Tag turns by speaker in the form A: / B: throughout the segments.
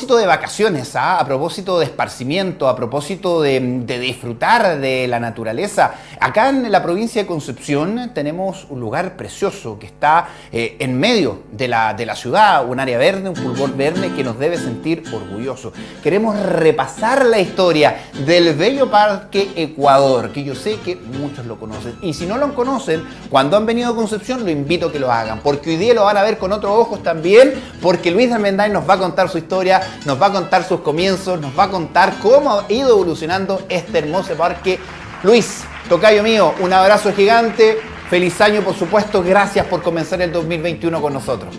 A: propósito de vacaciones, a propósito de esparcimiento, a propósito de disfrutar de la naturaleza, acá en la provincia de Concepción tenemos un lugar precioso que está en medio de la ciudad, un área verde, un pulgón verde que nos debe sentir orgullosos. Queremos repasar la historia del bello Parque Ecuador, que yo sé que muchos lo conocen. Y si no lo conocen, cuando han venido a Concepción, lo invito a que lo hagan, porque hoy día lo van a ver con otros ojos también, porque Luis Armendáriz nos va a contar su historia, nos va a contar sus comienzos, nos va a contar cómo ha ido evolucionando este hermoso parque. Luis, tocayo mío, un abrazo gigante, feliz año por supuesto, gracias por comenzar el 2021 con nosotros.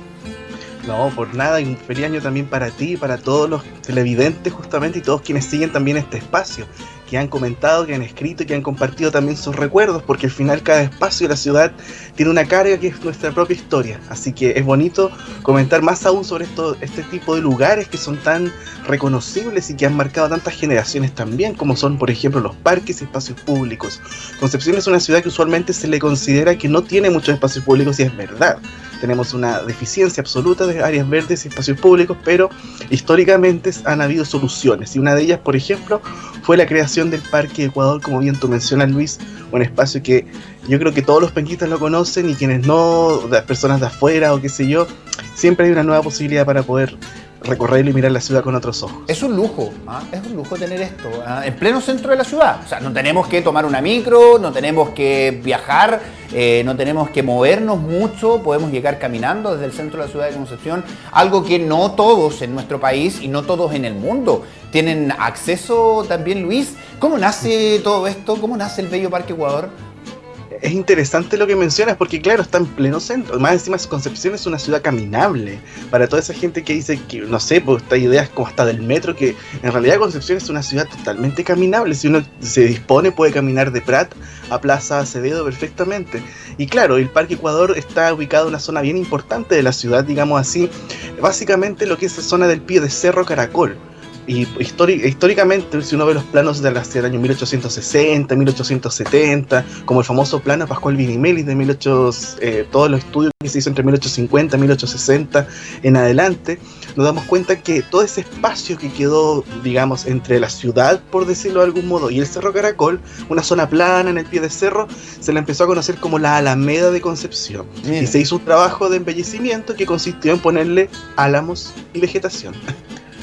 B: No, por nada, y un feliz año también para ti y para todos los televidentes justamente y todos quienes siguen también este espacio, que han comentado, que han escrito y que han compartido también sus recuerdos, porque al final cada espacio de la ciudad tiene una carga que es nuestra propia historia, así que es bonito comentar más aún sobre este tipo de lugares que son tan reconocibles y que han marcado tantas generaciones también, como son por ejemplo los parques y espacios públicos. Concepción es una ciudad que usualmente se le considera que no tiene muchos espacios públicos y es verdad. Tenemos una deficiencia absoluta de áreas verdes y espacios públicos, pero históricamente han habido soluciones y una de ellas, por ejemplo, fue la creación del Parque Ecuador, como bien tú mencionas, Luis, un espacio que yo creo que todos los penquistas lo conocen y quienes no, las personas de afuera o qué sé yo, siempre hay una nueva posibilidad para poder recorrer y mirar la ciudad con otros ojos.
A: Es un lujo, es un lujo tener esto en pleno centro de la ciudad. O sea, no tenemos que tomar una micro, no tenemos que viajar, no tenemos que movernos mucho, podemos llegar caminando desde el centro de la ciudad de Concepción, algo que no todos en nuestro país y no todos en el mundo tienen acceso también, Luis. ¿Cómo nace todo esto? ¿Cómo nace el bello Parque Ecuador?
B: Es interesante lo que mencionas porque claro, está en pleno centro. Más encima Concepción es una ciudad caminable. Para toda esa gente que dice que, no sé, pues esta idea es como hasta del metro, que en realidad Concepción es una ciudad totalmente caminable. Si uno se dispone puede caminar de Prat a Plaza Acevedo perfectamente. Y claro, el Parque Ecuador está ubicado en una zona bien importante de la ciudad, digamos así. Básicamente lo que es la zona del pie de Cerro Caracol. Y históricamente, si uno ve los planos de hacia el año 1860, 1870, como el famoso plano Pascual Vinimelis de todos los estudios que se hizo entre 1850 y 1860 en adelante, nos damos cuenta que todo ese espacio que quedó, digamos, entre la ciudad, por decirlo de algún modo, y el Cerro Caracol, una zona plana en el pie de cerro, se la empezó a conocer como la Alameda de Concepción. Mira. Y se hizo un trabajo de embellecimiento que consistió en ponerle álamos y vegetación.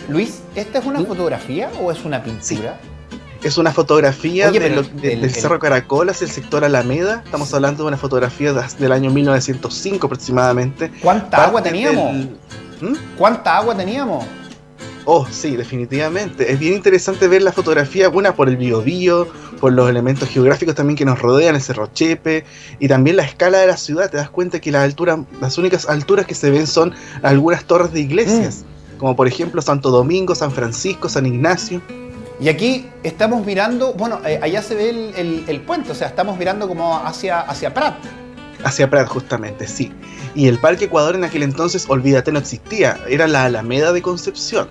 A: Luis, ¿esta es una fotografía o es una pintura?
B: Sí. Es una fotografía del Cerro Caracol hacia el sector Alameda. Estamos hablando de una fotografía del año 1905 aproximadamente.
A: ¿Cuánta agua teníamos? ¿Cuánta agua teníamos?
B: Oh, sí, definitivamente. Es bien interesante ver la fotografía, una por el Biobío, por los elementos geográficos también que nos rodean, el Cerro Chepe, y también la escala de la ciudad. Te das cuenta que las únicas alturas que se ven son algunas torres de iglesias. Como por ejemplo Santo Domingo, San Francisco, San Ignacio.
A: Y aquí estamos mirando, bueno, allá se ve el puente, o sea, estamos mirando como hacia Prat.
B: Hacia Prat, justamente, sí. Y el Parque Ecuador en aquel entonces, olvídate, no existía, era la Alameda de Concepción.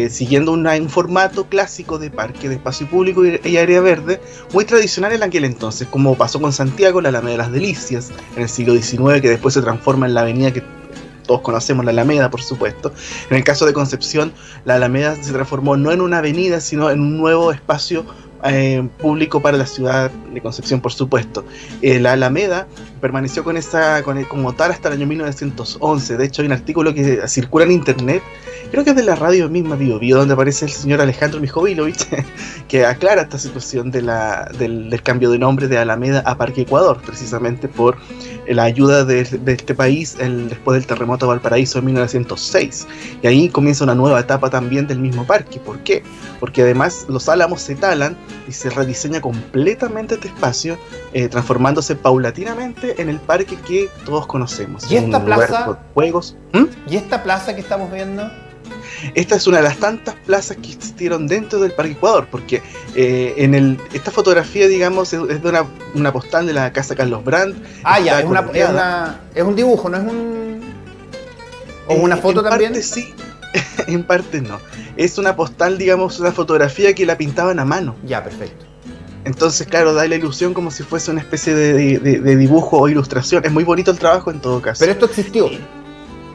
B: Siguiendo un formato clásico de parque de espacio público y área verde, muy tradicional en aquel entonces, como pasó con Santiago, la Alameda de las Delicias, en el siglo XIX, que después se transforma en la avenida que todos conocemos, la Alameda, por supuesto. En el caso de Concepción, la Alameda se transformó no en una avenida, sino en un nuevo espacio público para la ciudad de Concepción, por supuesto. La Alameda permaneció como tal hasta el año 1911. De hecho, hay un artículo que circula en internet, creo que es de la radio misma Biobío, donde aparece el señor Alejandro Mijovilovich, que aclara esta situación del cambio de nombre de Alameda a Parque Ecuador, precisamente por la ayuda de este país después del terremoto de Valparaíso en 1906. Y ahí comienza una nueva etapa también del mismo parque. ¿Por qué? Porque además los álamos se talan y se rediseña completamente este espacio, transformándose paulatinamente en el parque que todos conocemos.
A: ¿Y esta plaza?
B: Con juegos.
A: ¿Y esta plaza que estamos viendo?
B: Esta es una de las tantas plazas que existieron dentro del Parque Ecuador, porque esta fotografía, digamos, es de una postal de la casa Carlos Brandt.
A: Ah, ya, es un dibujo, no es un... ¿O una foto también?
B: En parte sí, en parte no. Es una postal, digamos, una fotografía que la pintaban a mano.
A: Ya, perfecto.
B: Entonces, claro, da la ilusión como si fuese una especie de dibujo o ilustración. Es muy bonito el trabajo en todo caso.
A: Pero esto existió.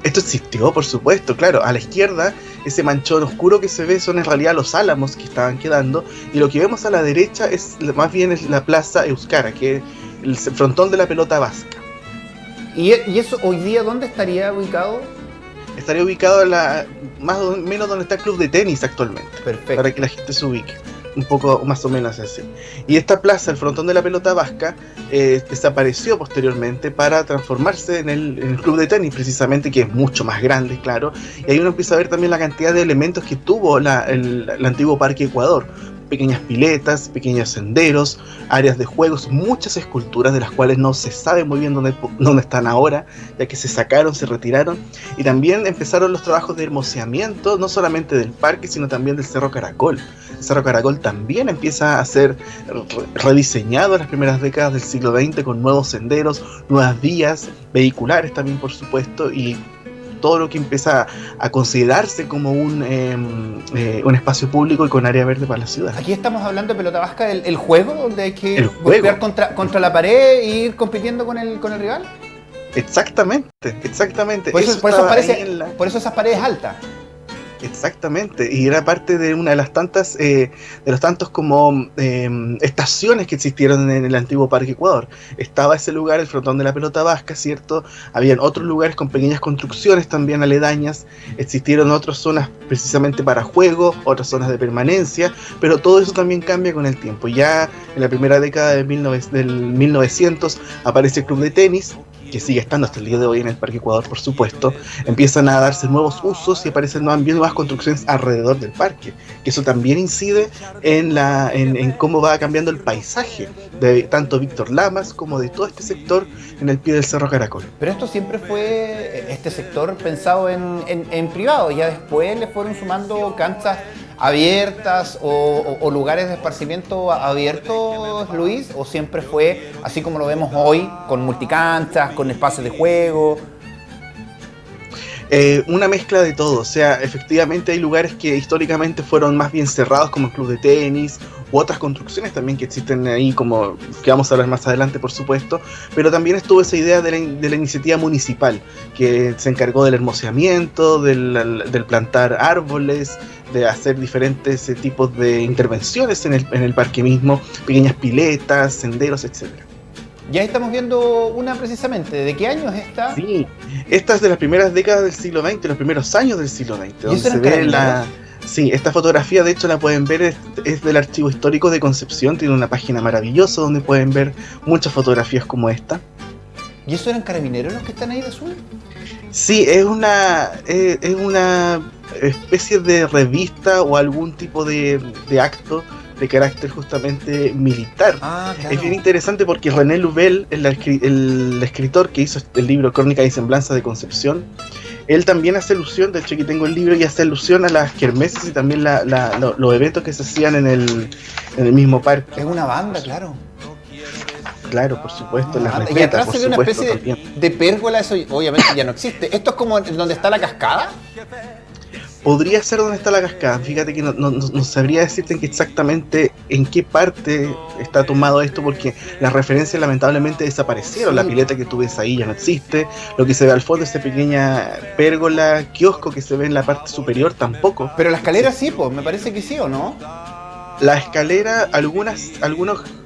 B: Esto existió, por supuesto, claro. A la izquierda ese manchón oscuro que se ve son en realidad los álamos que estaban quedando, y lo que vemos a la derecha es más bien es la Plaza Euskara, que es el frontón de la pelota vasca.
A: ¿Y eso hoy día dónde estaría ubicado?
B: Estaría ubicado más o menos donde está el club de tenis actualmente.
A: Perfecto.
B: Para que la gente se ubique. Un poco más o menos así. Y esta plaza, el frontón de la pelota vasca, desapareció posteriormente para transformarse en el club de tenis, precisamente, que es mucho más grande, claro. Y ahí uno empieza a ver también la cantidad de elementos que tuvo el antiguo Parque Ecuador. Pequeñas piletas, pequeños senderos, áreas de juegos, muchas esculturas de las cuales no se sabe muy bien dónde están ahora, ya que se sacaron, se retiraron, y también empezaron los trabajos de hermoseamiento, no solamente del parque, sino también del Cerro Caracol. El Cerro Caracol también empieza a ser rediseñado en las primeras décadas del siglo XX con nuevos senderos, nuevas vías vehiculares también, por supuesto, y todo lo que empieza a considerarse como un espacio público y con área verde para la ciudad.
A: Aquí estamos hablando de pelota vasca, el juego, donde hay que golpear contra la pared e ir compitiendo con el rival.
B: Exactamente.
A: Por eso esas paredes altas.
B: Exactamente, y era parte de una de las tantas, de los tantos como estaciones que existieron en el antiguo Parque Ecuador. Estaba ese lugar, el frontón de la pelota vasca, ¿cierto? Habían otros lugares con pequeñas construcciones también aledañas, existieron otras zonas precisamente para juego, otras zonas de permanencia, pero todo eso también cambia con el tiempo. Ya en la primera década del 1900 aparece el club de tenis, que sigue estando hasta el día de hoy en el Parque Ecuador, por supuesto. Empiezan a darse nuevos usos y aparecen nuevas construcciones alrededor del parque, que eso también incide en cómo va cambiando el paisaje de tanto Víctor Lamas como de todo este sector en el pie del Cerro Caracol.
A: Pero esto siempre fue este sector pensado en privado, ya después le fueron sumando canchas abiertas o lugares de esparcimiento abiertos, Luis, o siempre fue así como lo vemos hoy, con multicanchas, con espacios de juego.
B: Una mezcla de todo, o sea, efectivamente hay lugares que históricamente fueron más bien cerrados, como el club de tenis u otras construcciones también que existen ahí, como que vamos a hablar más adelante, por supuesto, pero también estuvo esa idea de la iniciativa municipal, que se encargó del hermoseamiento, del plantar árboles, de hacer diferentes tipos de intervenciones en el parque mismo, pequeñas piletas, senderos, etcétera.
A: Ya estamos viendo una precisamente. ¿De qué año es esta?
B: Sí, esta es de las primeras décadas del siglo XX, los primeros años del siglo XX.
A: ¿Y eso se ve
B: Sí, esta fotografía de hecho la pueden ver, es del Archivo Histórico de Concepción, tiene una página maravillosa donde pueden ver muchas fotografías como esta.
A: ¿Y eso eran carabineros los que están ahí de azul?
B: Sí, es una especie de revista o algún tipo de acto de carácter justamente militar.
A: Claro.
B: Es bien interesante porque René Lubel, el escritor que hizo el libro Crónica y Semblanza de Concepción, él también hace alusión, de hecho aquí tengo el libro, y hace alusión a las kermeses y también los eventos que se hacían en el mismo parque.
A: Es una banda, claro.
B: Claro, por supuesto, las
A: Y
B: respetas,
A: atrás se ve una especie de pérgola, eso obviamente ya no existe. ¿Esto es como donde está la cascada?
B: Podría ser donde está la cascada, fíjate que no sabría decirte exactamente en qué parte está tomado esto, porque las referencias lamentablemente desaparecieron. Sí. La pileta que tú ves ahí ya no existe, lo que se ve al fondo, esa pequeña pérgola, kiosco que se ve en la parte superior tampoco.
A: Pero la escalera sí, pues, me parece que sí, ¿o no?
B: La escalera, algunas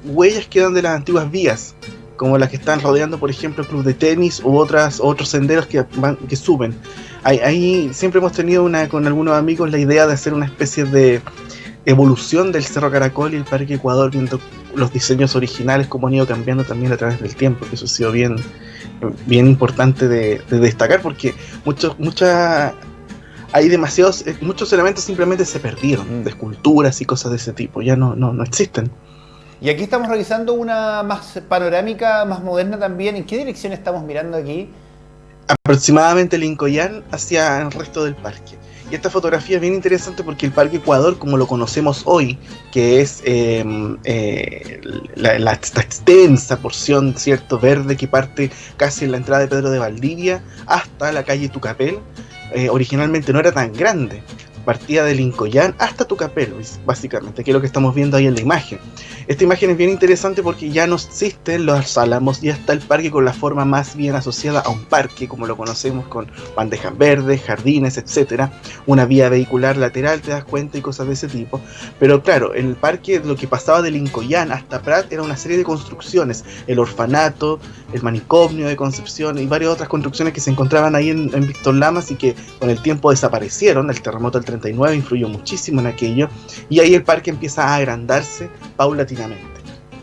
B: huellas quedan de las antiguas vías, como las que están rodeando, por ejemplo, el club de tenis u otros senderos que suben. Ahí siempre hemos tenido con algunos amigos la idea de hacer una especie de evolución del Cerro Caracol y el Parque Ecuador, viendo los diseños originales, cómo han ido cambiando también a través del tiempo, que eso ha sido bien importante de destacar, porque muchos elementos simplemente se perdieron, de esculturas y cosas de ese tipo, ya no existen.
A: Y aquí estamos realizando una más panorámica, más moderna también. ¿En qué dirección estamos mirando aquí?
B: Aproximadamente Lincoln hacia el resto del parque. Y esta fotografía es bien interesante porque el Parque Ecuador, como lo conocemos hoy, que es esta extensa porción, cierto, verde que parte casi en la entrada de Pedro de Valdivia hasta la calle Tucapel, originalmente no era tan grande. Partía de Lincoln hasta Tucapel, básicamente, que es lo que estamos viendo ahí en la imagen. Esta imagen es bien interesante porque ya no existen los álamos, ya está el parque con la forma más bien asociada a un parque, como lo conocemos, con bandejas verdes, jardines, etcétera, una vía vehicular lateral, te das cuenta, y cosas de ese tipo. Pero claro, el parque, lo que pasaba de Lincoln hasta Prat era una serie de construcciones, el orfanato, el manicomio de Concepción y varias otras construcciones que se encontraban ahí en Víctor Lamas y que con el tiempo desaparecieron. El terremoto del 39 influyó muchísimo en aquello, y ahí el parque empieza a agrandarse paulatinamente.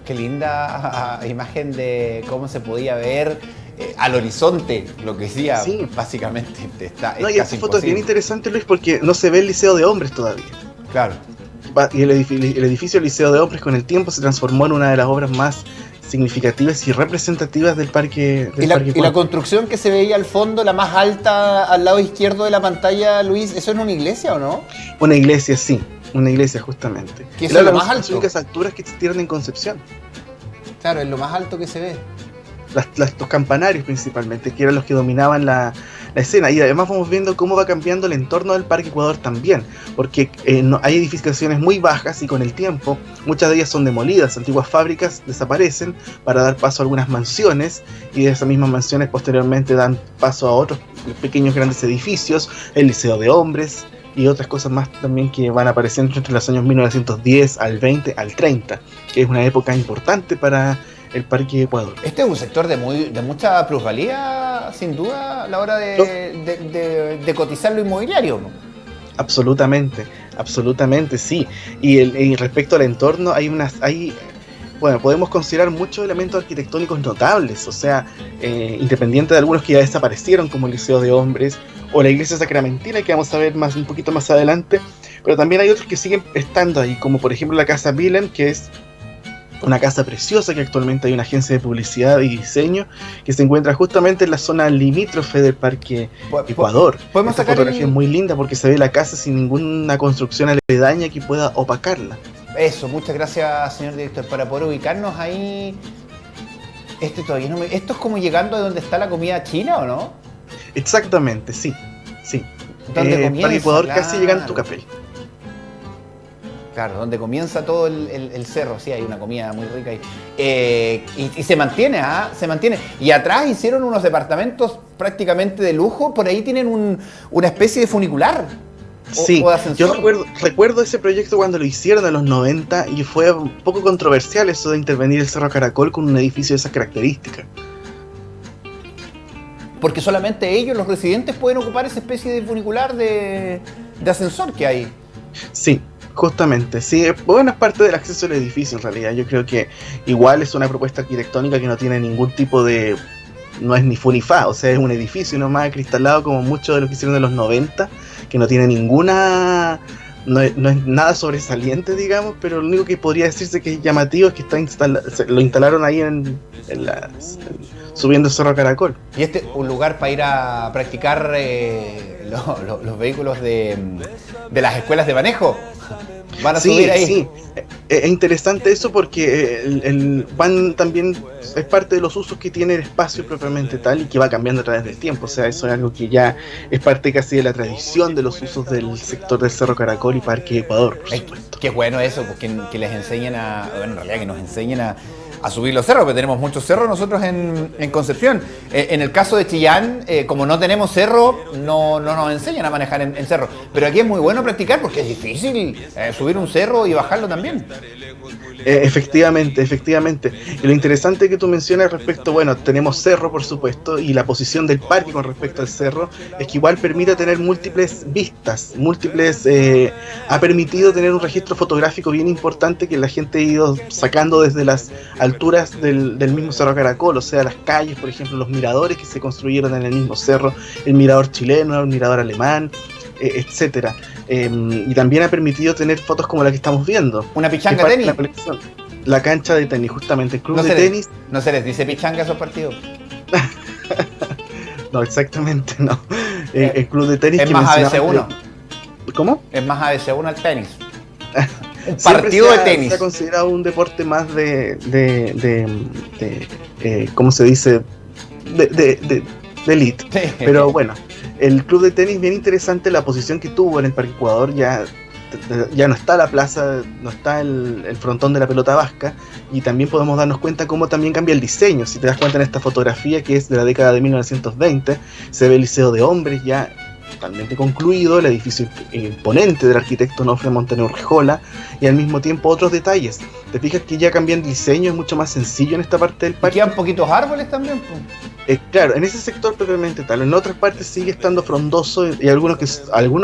A: Qué linda imagen de cómo se podía ver al horizonte, lo que decía, sí. Básicamente.
B: No, y esta foto es bien interesante, Luis, porque no se ve el Liceo de Hombres todavía.
A: Claro.
B: Y el edificio del Liceo de Hombres con el tiempo se transformó en una de las obras más significativas y representativas del parque.
A: ¿Y la construcción que se veía al fondo, la más alta al lado izquierdo de la pantalla, Luis, eso es una iglesia o no?
B: Una iglesia, sí. Una iglesia, justamente.
A: ¿Qué es lo más alto?
B: Las únicas alturas que existieron en Concepción.
A: Claro, es lo más alto que se ve.
B: Los campanarios principalmente, que eran los que dominaban la escena. Y además vamos viendo cómo va cambiando el entorno del Parque Ecuador también, porque hay edificaciones muy bajas y con el tiempo muchas de ellas son demolidas. Antiguas fábricas desaparecen para dar paso a algunas mansiones, y de esas mismas mansiones posteriormente dan paso a otros pequeños grandes edificios, el Liceo de Hombres y otras cosas más también que van apareciendo entre los años 1910 al 20 al 30, que es una época importante para el Parque Ecuador.
A: Este es un sector de mucha plusvalía, sin duda, a la hora de cotizar lo inmobiliario, ¿no?
B: Absolutamente, sí. Y respecto al entorno, podemos considerar muchos elementos arquitectónicos notables, o sea, independiente de algunos que ya desaparecieron, como el Liceo de Hombres o la Iglesia Sacramentina, que vamos a ver un poquito más adelante, pero también hay otros que siguen estando ahí, como por ejemplo la Casa Willem, que es una casa preciosa, que actualmente hay una agencia de publicidad y diseño que se encuentra justamente en la zona limítrofe del Parque Ecuador. Esta fotografía es muy linda porque se ve la casa sin ninguna construcción aledaña que pueda opacarla.
A: Eso, muchas gracias, señor director. Para poder ubicarnos ahí, esto es como llegando a donde está la comida china, ¿o no?
B: Exactamente, sí.
A: Donde comienza,
B: Parque Ecuador, claro, casi llegando a Tucapel.
A: Claro, donde comienza todo el cerro, sí, hay una comida muy rica ahí. Y se mantiene, se mantiene. Y atrás hicieron unos departamentos prácticamente de lujo, por ahí tienen una especie de funicular.
B: Sí, yo recuerdo ese proyecto cuando lo hicieron en los 90 y fue un poco controversial eso de intervenir el Cerro Caracol con un edificio de esas características.
A: Porque solamente ellos, los residentes, pueden ocupar esa especie de funicular de ascensor que hay.
B: Sí. Justamente, sí, bueno, es parte del acceso al edificio en realidad. Yo creo que igual es una propuesta arquitectónica que no tiene ningún tipo de... no es ni fu ni fa, o sea, es un edificio nomás acristalado como mucho de lo que hicieron en los 90, que no tiene ninguna... no es nada sobresaliente, digamos, pero lo único que podría decirse que es llamativo es que lo instalaron ahí subiendo el Cerro Caracol.
A: Y este es un lugar para ir a practicar los vehículos de las escuelas de manejo. Van a subir ahí. Sí,
B: es interesante eso porque también es parte de los usos que tiene el espacio propiamente tal y que va cambiando a través del tiempo. O sea, eso es algo que ya es parte casi de la tradición de los usos del sector del Cerro Caracol y Parque Ecuador, por supuesto.
A: Qué bueno eso, porque que les enseñen en realidad que nos enseñen a subir los cerros, porque tenemos muchos cerros nosotros en Concepción. En el caso de Chillán, como no tenemos cerro, no nos enseñan a manejar en cerro. Pero aquí es muy bueno practicar porque es difícil subir un cerro y bajarlo también.
B: Efectivamente. Y lo interesante que tú mencionas respecto, bueno, tenemos cerro por supuesto, y la posición del parque con respecto al cerro es que igual permite tener múltiples vistas, ha permitido tener un registro fotográfico bien importante que la gente ha ido sacando desde las alturas del mismo Cerro Caracol, o sea, las calles, por ejemplo, los miradores que se construyeron en el mismo cerro, el mirador chileno, el mirador alemán, etcétera. Y también ha permitido tener fotos como la que estamos viendo.
A: Una pichanga de tenis.
B: La cancha de tenis, justamente, el club de tenis.
A: No se les dice pichanga a esos partidos.
B: No, exactamente, no. El club de tenis
A: es
B: que
A: más ABC1.
B: ¿Cómo?
A: Es más ABC1 al tenis. Un partido de tenis.
B: Se ha considerado un deporte más ¿cómo se dice? De elite. Sí. Pero bueno, el club de tenis, bien interesante la posición que tuvo en el Parque Ecuador, ya ya no está la plaza, no está el frontón de la pelota vasca, y también podemos darnos cuenta cómo también cambia el diseño. Si te das cuenta en esta fotografía, que es de la década de 1920, se ve el Liceo de Hombres ya totalmente concluido, el edificio imponente del arquitecto Onofre Montaner Urrejola, y al mismo tiempo otros detalles. Te fijas que ya cambian el diseño, es mucho más sencillo en esta parte del parque.
A: Quedan poquitos árboles también, pues.
B: Claro, en ese sector propiamente tal. En otras partes sigue estando frondoso, y algunos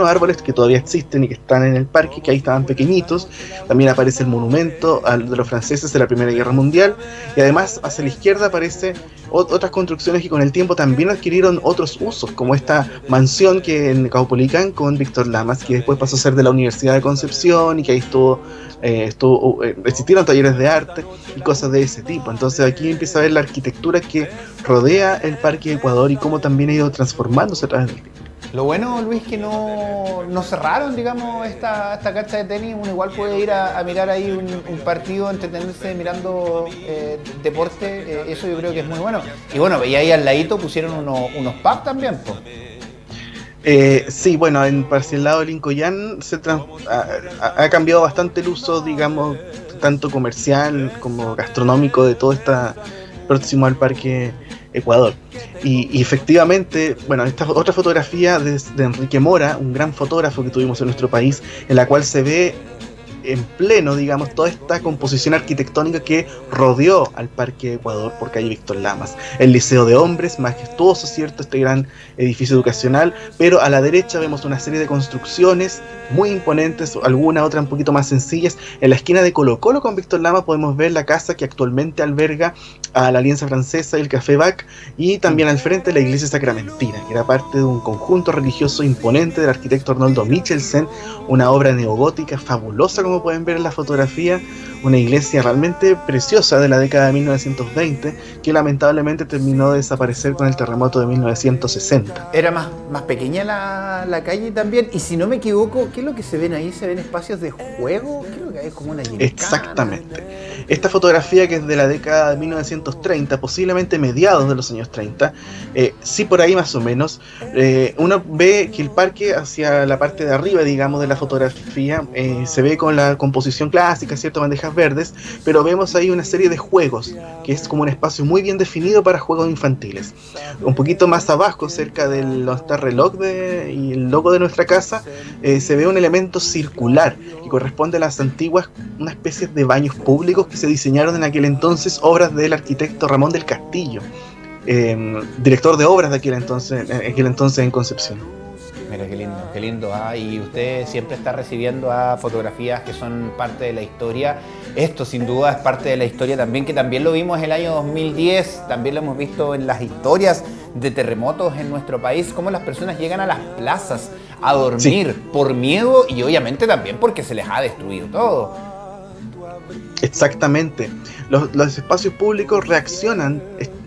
B: árboles que todavía existen y que están en el parque, que ahí estaban pequeñitos. También aparece el monumento de los franceses de la Primera Guerra Mundial, y además hacia la izquierda aparece otras construcciones que con el tiempo también adquirieron otros usos, como esta mansión que en Caupolicán con Víctor Lamas, que después pasó a ser de la Universidad de Concepción, y que ahí existieron talleres de arte y cosas de ese tipo. Entonces aquí empieza a ver la arquitectura que rodea el Parque de Ecuador y cómo también ha ido transformándose a través del tiempo.
A: Lo bueno, Luis, que no cerraron, digamos, esta cancha de tenis. Uno igual puede ir a mirar ahí un partido, entretenerse mirando deporte. Eso yo creo que es muy bueno. Y bueno, y ahí al ladito pusieron unos pubs también, pues.
B: Sí, bueno, hacia el lado del Incoyán ha cambiado bastante el uso, digamos, tanto comercial como gastronómico de todo esta próximo al Parque Ecuador. Y efectivamente, bueno, esta otra fotografía de Enrique Mora, un gran fotógrafo que tuvimos en nuestro país, en la cual se ve en pleno, digamos, toda esta composición arquitectónica que rodeó al Parque Ecuador por calle Víctor Lamas. El Liceo de Hombres, majestuoso, ¿cierto? Este gran edificio educacional, pero a la derecha vemos una serie de construcciones muy imponentes, alguna otra un poquito más sencillas. En la esquina de Colo Colo con Víctor Lamas podemos ver la casa que actualmente alberga a la Alianza Francesa y el Café Bac, y también al frente la Iglesia Sacramentina, que era parte de un conjunto religioso imponente del arquitecto Arnoldo Michelsen, una obra neogótica fabulosa, como pueden ver en la fotografía, una iglesia realmente preciosa de la década de 1920, que lamentablemente terminó de desaparecer con el terremoto de 1960.
A: Era más pequeña la calle también, y si no me equivoco, ¿qué es lo que se ven ahí? ¿Se ven espacios de juego? Creo que hay como una gincana.
B: Exactamente. Esta fotografía, que es de la década de 1930, posiblemente mediados de los años 30, sí, por ahí más o menos, uno ve que el parque hacia la parte de arriba, digamos, de la fotografía, se ve con la composición clásica, ¿cierto? Bandejas verdes, pero vemos ahí una serie de juegos, que es como un espacio muy bien definido para juegos infantiles. Un poquito más abajo, cerca del donde está el reloj y el logo de nuestra casa, se ve un elemento circular que corresponde a las antiguas, una especie de baños públicos que se diseñaron en aquel entonces, obras del arquitecto Ramón del Castillo, director de obras de aquel entonces en Concepción.
A: Mira, qué lindo. Y usted siempre está recibiendo fotografías que son parte de la historia. Esto sin duda es parte de la historia también, que también lo vimos el año 2010, también lo hemos visto en las historias de terremotos en nuestro país, cómo las personas llegan a las plazas a dormir, sí, por miedo, y obviamente también porque se les ha destruido todo.
B: Exactamente. Los espacios públicos reaccionan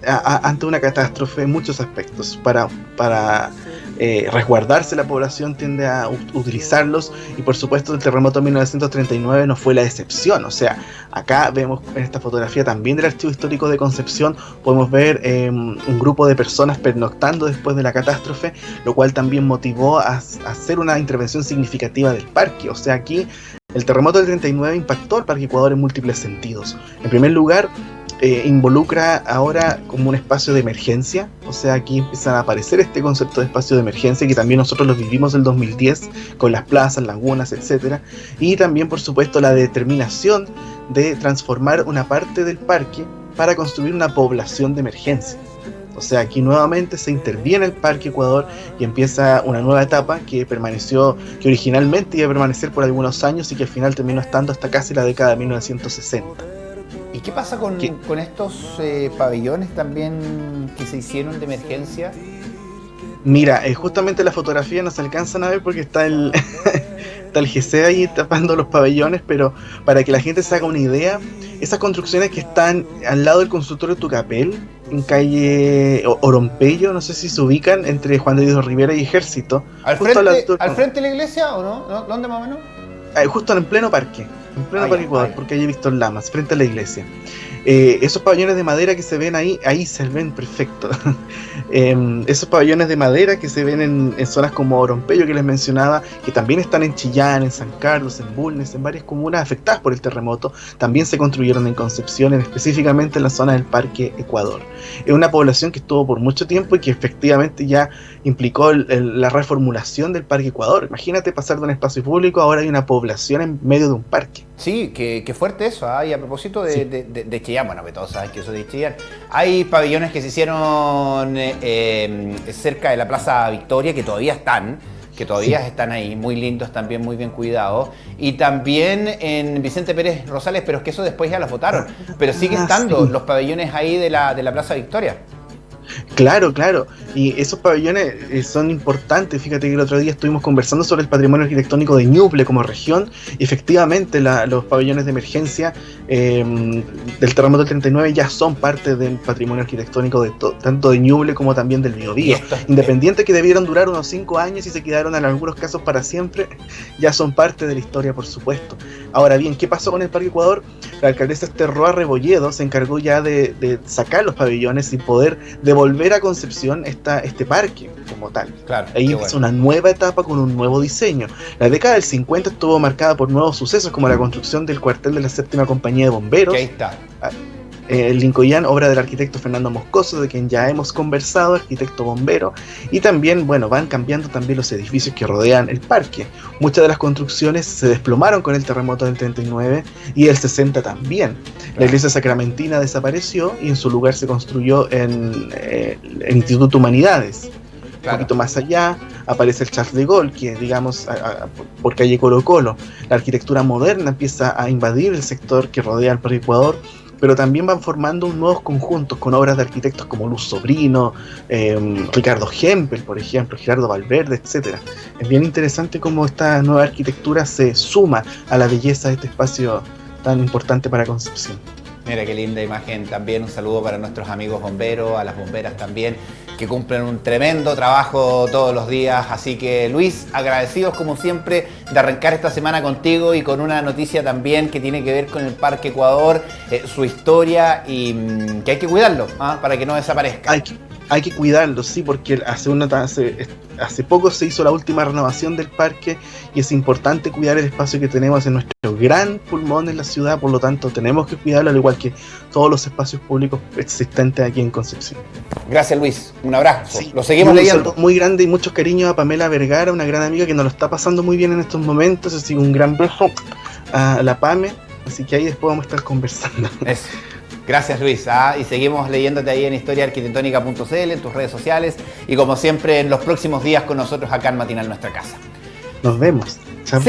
B: ante una catástrofe en muchos aspectos. Para resguardarse, la población tiende a utilizarlos, y por supuesto el terremoto de 1939 no fue la excepción. O sea, acá vemos en esta fotografía también del Archivo Histórico de Concepción, podemos ver un grupo de personas pernoctando después de la catástrofe, lo cual también motivó a hacer una intervención significativa del parque. O sea, aquí el terremoto del 39 impactó al Parque Ecuador en múltiples sentidos. En primer lugar, involucra ahora como un espacio de emergencia. O sea, aquí empiezan a aparecer este concepto de espacio de emergencia, que también nosotros lo vivimos en el 2010 con las plazas, lagunas, etcétera. Y también, por supuesto, la determinación de transformar una parte del parque para construir una población de emergencia. O sea, aquí nuevamente se interviene el Parque Ecuador y empieza una nueva etapa que originalmente iba a permanecer por algunos años y que al final terminó estando hasta casi la década de 1960.
A: ¿Y qué pasa con estos pabellones también que se hicieron de emergencia?
B: Mira, justamente la fotografía no se alcanzan a ver porque está el GC ahí tapando los pabellones, pero para que la gente se haga una idea, esas construcciones que están al lado del consultorio Tucapel, en calle Orompeyo, no sé si se ubican, entre Juan de Dios Rivera y Ejército.
A: ¿Al frente de la iglesia o no? ¿Dónde más o menos?
B: Justo en pleno parque. En pleno Parque Ecuador, porque hay Víctor Lamas, frente a la iglesia. Esos pabellones de madera que se ven ahí se ven perfecto. Esos pabellones de madera que se ven en zonas como Orompeyo, que les mencionaba, que también están en Chillán, en San Carlos, en Bulnes, en varias comunas afectadas por el terremoto, también se construyeron en Concepción, específicamente en la zona del Parque Ecuador. Es una población que estuvo por mucho tiempo y que efectivamente ya implicó la reformulación del Parque Ecuador. Imagínate pasar de un espacio público, ahora hay una población en medio de un parque.
A: Sí, qué fuerte eso, ¿eh? Y a propósito de Chillán, bueno, que todos saben que yo soy de Chillán, hay pabellones que se hicieron cerca de la Plaza Victoria, que todavía están ahí, muy lindos también, muy bien cuidados, y también en Vicente Pérez Rosales, pero es que eso después ya los votaron, pero sigue estando los pabellones ahí de la Plaza Victoria.
B: Claro, y esos pabellones son importantes. Fíjate que el otro día estuvimos conversando sobre el patrimonio arquitectónico de Ñuble como región, y efectivamente los pabellones de emergencia del terremoto del 39 ya son parte del patrimonio arquitectónico tanto de Ñuble como también del Biobío. Independiente que debieron durar unos 5 años y se quedaron en algunos casos para siempre, ya son parte de la historia, por supuesto. Ahora bien, ¿qué pasó con el Parque Ecuador? La alcaldesa Roa Rebolledo se encargó ya de sacar los pabellones y poder devolver a Concepción este parque como tal.
A: Claro,
B: ahí empezó una nueva etapa con un nuevo diseño. La década del 50 estuvo marcada por nuevos sucesos como la construcción del cuartel de la 7ª Compañía de Bomberos.
A: Que ahí está.
B: El Lincoln, obra del arquitecto Fernando Moscoso, de quien ya hemos conversado, arquitecto bombero, y también, bueno, van cambiando también los edificios que rodean el parque. Muchas de las construcciones se desplomaron con el terremoto del 39 y el 60 también. La iglesia sacramentina desapareció y en su lugar se construyó el Instituto Humanidades. Un poquito más allá aparece el Charles de Gaulle, que digamos por calle Colo Colo. La arquitectura moderna empieza a invadir el sector que rodea al Parque Ecuador, pero también van formando nuevos conjuntos con obras de arquitectos como Luz Sobrino, Ricardo Hempel, por ejemplo, Gerardo Valverde, etc. Es bien interesante cómo esta nueva arquitectura se suma a la belleza de este espacio tan importante para Concepción.
A: Mira qué linda imagen también, un saludo para nuestros amigos bomberos, a las bomberas también, que cumplen un tremendo trabajo todos los días. Así que Luis, agradecidos como siempre de arrancar esta semana contigo y con una noticia también que tiene que ver con el Parque Ecuador, su historia y que hay que cuidarlo para que no desaparezca.
B: Hay que cuidarlo, sí, porque hace poco se hizo la última renovación del parque y es importante cuidar el espacio que tenemos en nuestro gran pulmón en la ciudad, por lo tanto tenemos que cuidarlo al igual que todos los espacios públicos existentes aquí en Concepción.
A: Gracias Luis, un abrazo,
B: sí,
A: lo seguimos leyendo. Un
B: saludo muy grande y muchos cariños a Pamela Vergara, una gran amiga que nos lo está pasando muy bien en estos momentos, así que un gran beso a la Pame, así que ahí después vamos a estar conversando.
A: Eso. Gracias Luis, y seguimos leyéndote ahí en historiaarquitectónica.cl, en tus redes sociales y como siempre en los próximos días con nosotros acá en Matinal Nuestra Casa.
B: Nos vemos. Chao.